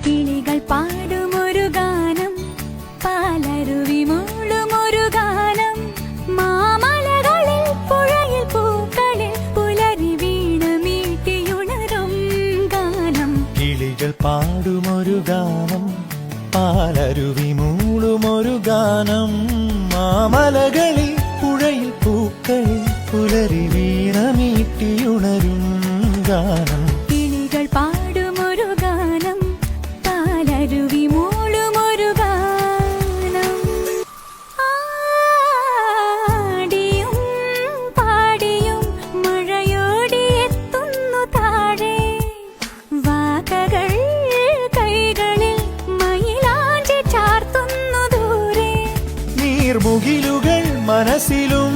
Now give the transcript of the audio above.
കിളികൾ പാടുമൊരു ഗാനം, പാലരുവി മൂളുമൊരു ഗാനം, മാമലകളിൽ പുഴയിൽ പൂക്കളിൽ പുലരി വീണ മീട്ടിയുണരും ഗാനം. കിളികൾ പാടുമൊരു ഗാനം, പാലരുവി മൂളുമൊരു ഗാനം, മാമലകളിൽ പുഴയിൽ പൂക്കളിൽ പുലരി വീണ മീട്ടിയുണരും ഗാനം. കിളികൾ പാടുമൊരു ഗാനം, പാലരുവി മൂളുമൊരു ഗാനം. ആടിയും പാടിയും മഴയോടിയെത്തുന്നു താഴെ, വാകകൾ കൈകളിൽ മയിലാഞ്ചി ചാർത്തുന്നു ദൂരെ. നീർമുകിലുകൾ മനസ്സിലും